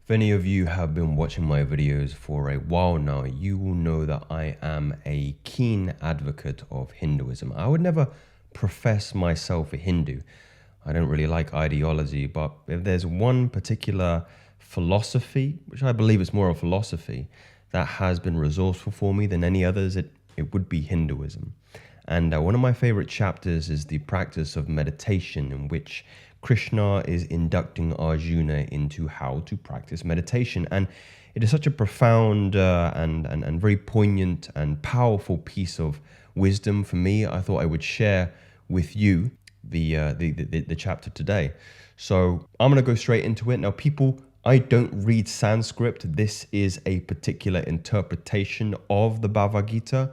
If any of you have been watching my videos for a while now, you will know that I am a keen advocate of Hinduism. I would never profess myself a Hindu. I don't really like ideology, but if there's one particular philosophy, which I believe is more a philosophy, that has been resourceful for me than any others, it would be Hinduism. And one of my favorite chapters is the practice of meditation, in which Krishna is inducting Arjuna into how to practice meditation. And it is such a profound and very poignant and powerful piece of wisdom for me. I thought I would share with you the chapter today. So I'm going to go straight into it. Now, people, I don't read Sanskrit. This is a particular interpretation of the Bhagavad Gita.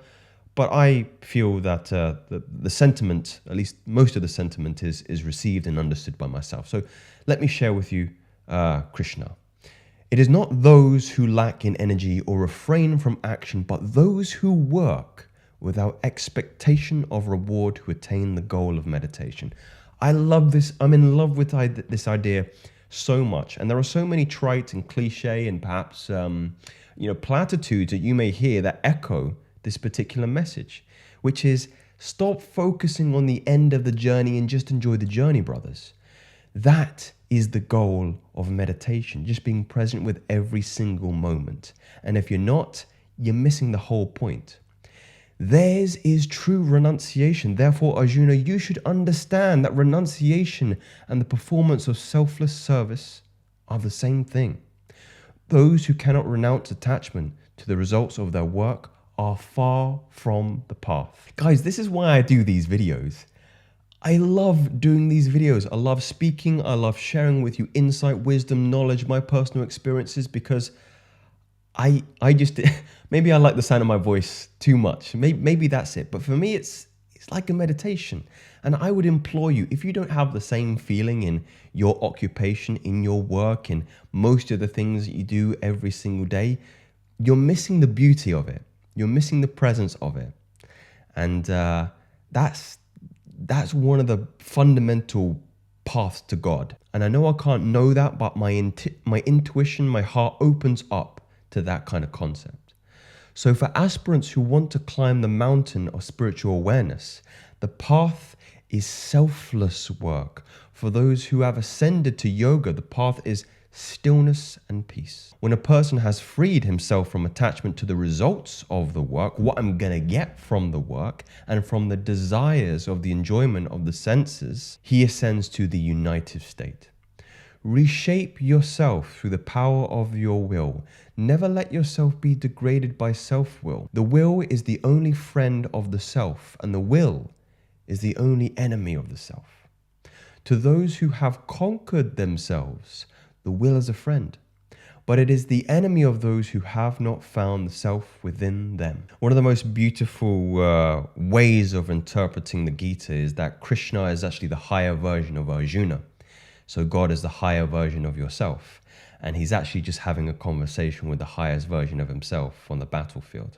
But I feel that the sentiment, at least most of the sentiment, is received and understood by myself. So let me share with you Krishna. It is not those who lack in energy or refrain from action, but those who work without expectation of reward who attain the goal of meditation. I love this. I'm in love with this idea so much. And there are so many trite and cliche and perhaps platitudes that you may hear that echo this particular message, which is stop focusing on the end of the journey and just enjoy the journey, brothers. That is the goal of meditation, just being present with every single moment. And if you're not, you're missing the whole point. Theirs is true renunciation. Therefore, Arjuna, you should understand that renunciation and the performance of selfless service are the same thing. Those who cannot renounce attachment to the results of their work are far from the path. Guys, this is why I do these videos. I love doing these videos. I love speaking. I love sharing with you insight, wisdom, knowledge, my personal experiences, because I just, maybe I like the sound of my voice too much. Maybe that's it. But for me, it's like a meditation. And I would implore you, if you don't have the same feeling in your occupation, in your work, in most of the things that you do every single day, you're missing the beauty of it. You're missing the presence of it. And that's one of the fundamental paths to God. And I know I can't know that, but my intuition, my heart opens up to that kind of concept. So for aspirants who want to climb the mountain of spiritual awareness, the path is selfless work. For those who have ascended to yoga, the path is stillness and peace. When a person has freed himself from attachment to the results of the work, what I'm going to get from the work, and from the desires of the enjoyment of the senses, he ascends to the unitive state. Reshape yourself through the power of your will. Never let yourself be degraded by self-will. The will is the only friend of the self, and the will is the only enemy of the self. To those who have conquered themselves, the will is a friend, but it is the enemy of those who have not found the self within them. One of the most beautiful ways of interpreting the Gita is that Krishna is actually the higher version of Arjuna. So God is the higher version of yourself, and he's actually just having a conversation with the highest version of himself on the battlefield.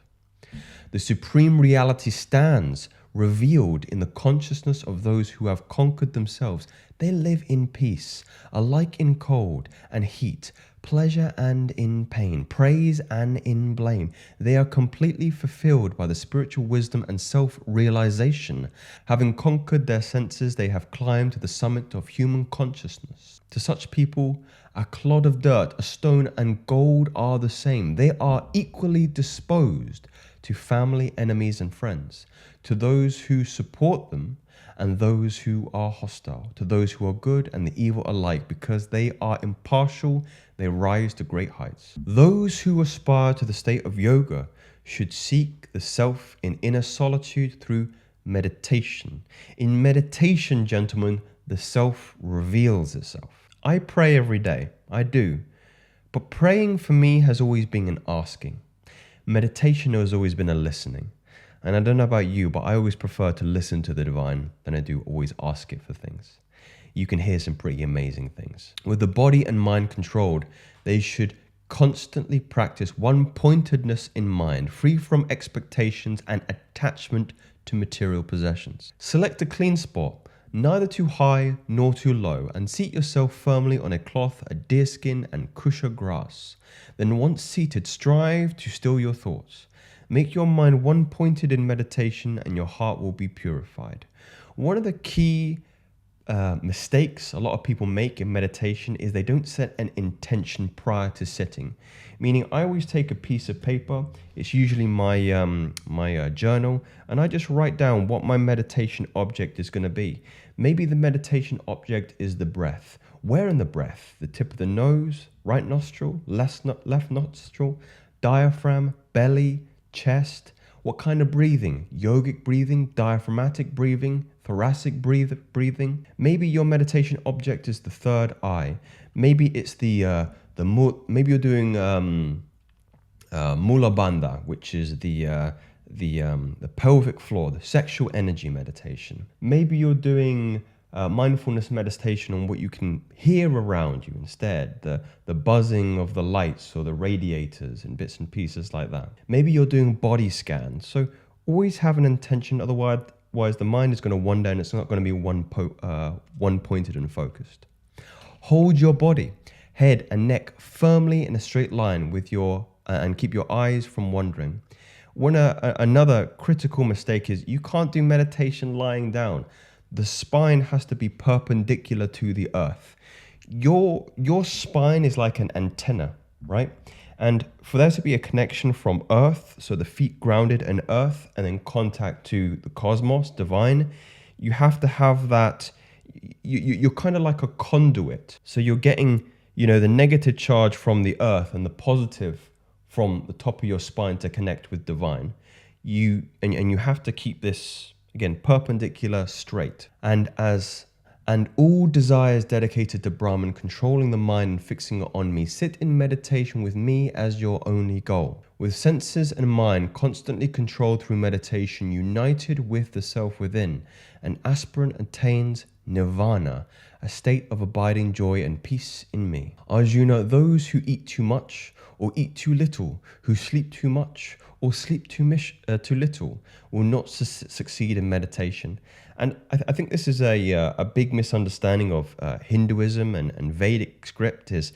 The supreme reality stands revealed in the consciousness of those who have conquered themselves. They live in peace, alike in cold and heat, pleasure and in pain, praise and in blame. They are completely fulfilled by the spiritual wisdom and self-realization. Having conquered their senses, they have climbed to the summit of human consciousness. To such people, a clod of dirt, a stone, and gold are the same. They are equally disposed to family, enemies, and friends, to those who support them and those who are hostile, to those who are good and the evil alike, because they are impartial, they rise to great heights. Those who aspire to the state of yoga should seek the self in inner solitude through meditation. In meditation, gentlemen, the self reveals itself. I pray every day, I do, but praying for me has always been an asking. Meditation has always been a listening. And I don't know about you, but I always prefer to listen to the divine than I do always ask it for things. You can hear some pretty amazing things. With the body and mind controlled, they should constantly practice one-pointedness in mind, free from expectations and attachment to material possessions. Select a clean spot, neither too high nor too low, and seat yourself firmly on a cloth, a deerskin, and kusha grass. Then once seated, strive to still your thoughts. Make your mind one-pointed in meditation, and your heart will be purified. One of the key mistakes a lot of people make in meditation is they don't set an intention prior to sitting. Meaning, I always take a piece of paper. It's usually my journal, and I just write down what my meditation object is going to be. Maybe the meditation object is the breath. Where in the breath? The tip of the nose, right nostril, left nostril, diaphragm, belly, chest. What kind of breathing? Yogic breathing, diaphragmatic breathing, thoracic breathing. Maybe your meditation object is the third eye. Maybe it's maybe you're doing Mula Bandha, which is the pelvic floor, the sexual energy meditation. Maybe you're doing mindfulness meditation on what you can hear around you instead, the buzzing of the lights or the radiators and bits and pieces like that. Maybe you're doing body scans. So always have an intention, otherwise the mind is going to wander and it's not going to be one-pointed and focused. Hold your body, head and neck firmly in a straight line with and keep your eyes from wandering. Another critical mistake is you can't do meditation lying down. The spine has to be perpendicular to the earth. Your spine is like an antenna, right? And for there to be a connection from earth, so the feet grounded in earth, and then contact to the cosmos, divine, you have to have that. You're kind of like a conduit. So you're getting, the negative charge from the earth and the positive from the top of your spine to connect with divine. You have to keep this, again, perpendicular, straight. And all desires dedicated to Brahman, controlling the mind and fixing it on me, sit in meditation with me as your only goal. With senses and mind constantly controlled through meditation, united with the self within, an aspirant attains nirvana, a state of abiding joy and peace in me. Arjuna, those who eat too much or eat too little, who sleep too much or sleep too little, will not succeed in meditation. And I think this is a big misunderstanding of Hinduism and Vedic script is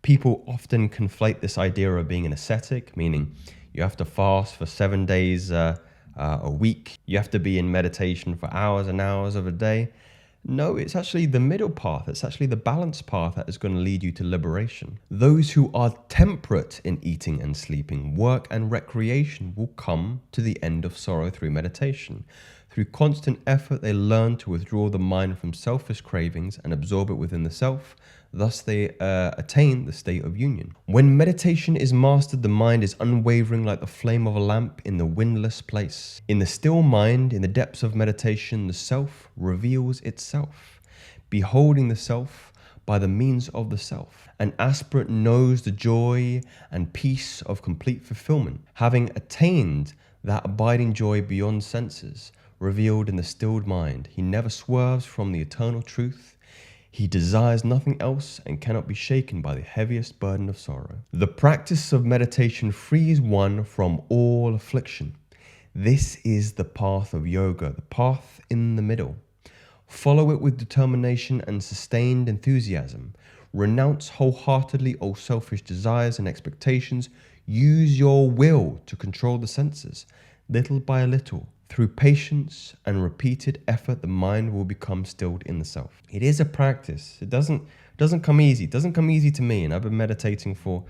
people often conflate this idea of being an ascetic, meaning you have to fast for 7 days a week. You have to be in meditation for hours and hours of a day. No, it's actually the middle path. It's actually the balanced path that is going to lead you to liberation. Those who are temperate in eating and sleeping, work and recreation will come to the end of sorrow through meditation. Through constant effort, they learn to withdraw the mind from selfish cravings and absorb it within the self. Thus, they attain the state of union. When meditation is mastered, the mind is unwavering like the flame of a lamp in the windless place. In the still mind, in the depths of meditation, the self reveals itself. Beholding the self by the means of the self, an aspirant knows the joy and peace of complete fulfillment. Having attained that abiding joy beyond senses, revealed in the stilled mind, he never swerves from the eternal truth. He desires nothing else and cannot be shaken by the heaviest burden of sorrow. The practice of meditation frees one from all affliction. This is the path of yoga, the path in the middle. Follow it with determination and sustained enthusiasm. Renounce wholeheartedly all selfish desires and expectations. Use your will to control the senses, little by little. Through patience and repeated effort, the mind will become stilled in the self. It is a practice. It doesn't come easy. It doesn't come easy to me, and I've been meditating for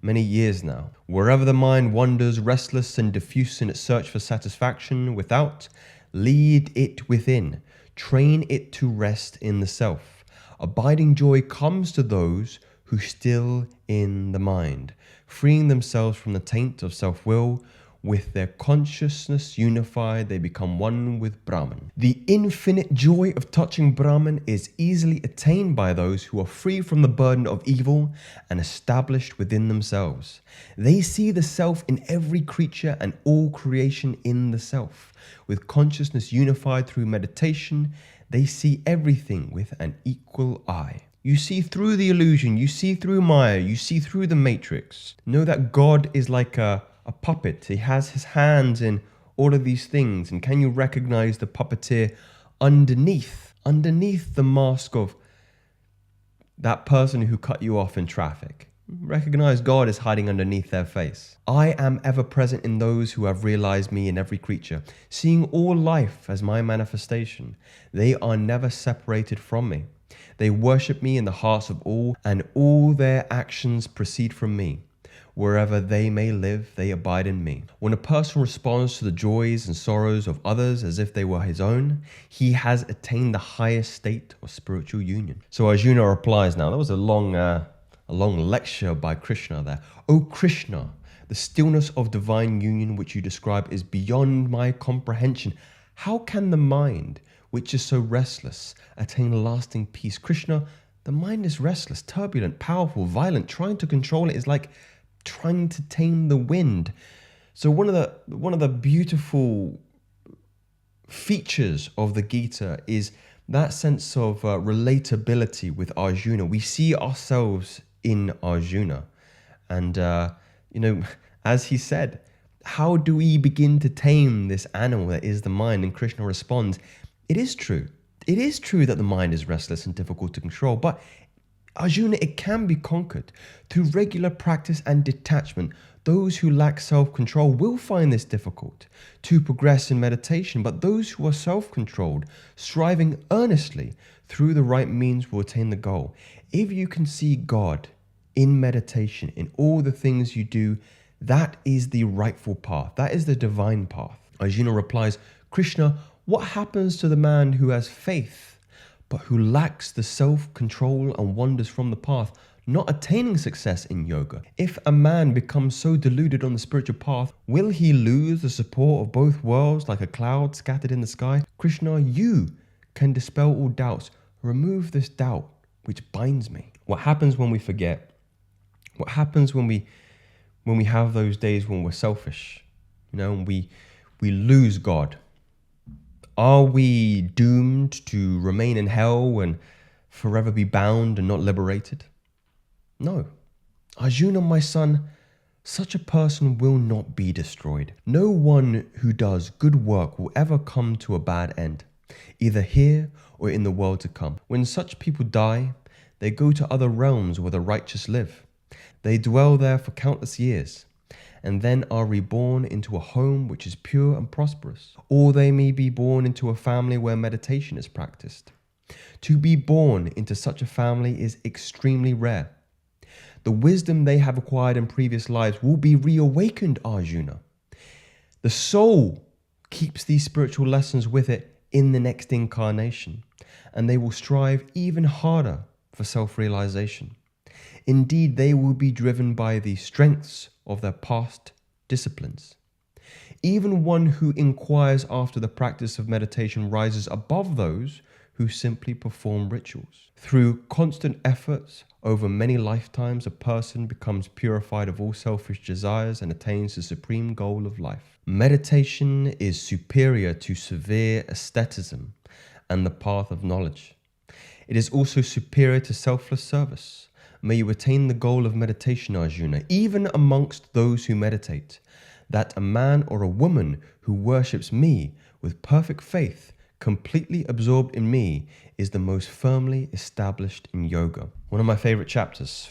many years now. Wherever the mind wanders, restless and diffuse in its search for satisfaction without, lead it within. Train it to rest in the self. Abiding joy comes to those who still in the mind, freeing themselves from the taint of self-will. With their consciousness unified, they become one with Brahman. The infinite joy of touching Brahman is easily attained by those who are free from the burden of evil and established within themselves. They see the self in every creature and all creation in the self. With consciousness unified through meditation, they see everything with an equal eye. You see through the illusion, you see through Maya, you see through the matrix. Know that God is like a puppet. He has his hands in all of these things. And can you recognize the puppeteer underneath underneath the mask of that person who cut you off in traffic. Recognize God is hiding underneath their face. I am ever present in those who have realized me in every creature, seeing all life as my manifestation. They are never separated from me. They worship me in the hearts of all, and all their actions proceed from me. Wherever they may live, they abide in me. When a person responds to the joys and sorrows of others as if they were his own, he has attained the highest state of spiritual union. So Arjuna replies now. That was a long lecture by Krishna there. O Krishna, the stillness of divine union which you describe is beyond my comprehension. How can the mind, which is so restless, attain lasting peace? Krishna, the mind is restless, turbulent, powerful, violent. Trying to control it is like trying to tame the wind. So one of the beautiful features of the Gita is that sense of relatability with Arjuna. We see ourselves in Arjuna. And, as he said, how do we begin to tame this animal that is the mind? And Krishna responds, it is true. It is true that the mind is restless and difficult to control, but Arjuna, it can be conquered through regular practice and detachment. Those who lack self-control will find this difficult to progress in meditation, but those who are self-controlled, striving earnestly through the right means will attain the goal. If you can see God in meditation, in all the things you do, that is the rightful path. That is the divine path. Arjuna replies, Krishna, what happens to the man who has faith but who lacks the self-control and wanders from the path, not attaining success in yoga? If a man becomes so deluded on the spiritual path, will he lose the support of both worlds like a cloud scattered in the sky? Krishna, you can dispel all doubts. Remove this doubt which binds me. What happens when we forget? What happens when we have those days when we're selfish? And we lose God. Are we doomed to remain in hell and forever be bound and not liberated? No. Arjuna, my son, such a person will not be destroyed. No one who does good work will ever come to a bad end, either here or in the world to come. When such people die, they go to other realms where the righteous live. They dwell there for countless years, and then are reborn into a home which is pure and prosperous. Or they may be born into a family where meditation is practiced. To be born into such a family is extremely rare. The wisdom they have acquired in previous lives will be reawakened, Arjuna. The soul keeps these spiritual lessons with it in the next incarnation, and they will strive even harder for self-realization. Indeed, they will be driven by the strengths of their past disciplines. Even one who inquires after the practice of meditation rises above those who simply perform rituals. Through constant efforts over many lifetimes, a person becomes purified of all selfish desires and attains the supreme goal of life. Meditation is superior to severe asceticism and the path of knowledge. It is also superior to selfless service. May you attain the goal of meditation, Arjuna, even amongst those who meditate, that a man or a woman who worships me with perfect faith, completely absorbed in me, is the most firmly established in yoga. One of my favorite chapters.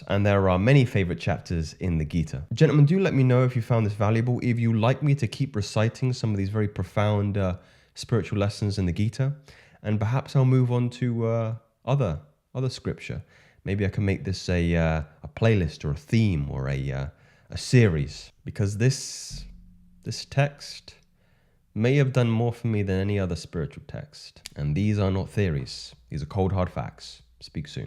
And there are many favorite chapters in the Gita. Gentlemen, do let me know if you found this valuable. If you like me to keep reciting some of these very profound spiritual lessons in the Gita, and perhaps I'll move on to other scripture. Maybe I can make this a playlist or a theme or a series, because this text may have done more for me than any other spiritual text. And these are not theories. These are cold hard facts. Speak soon.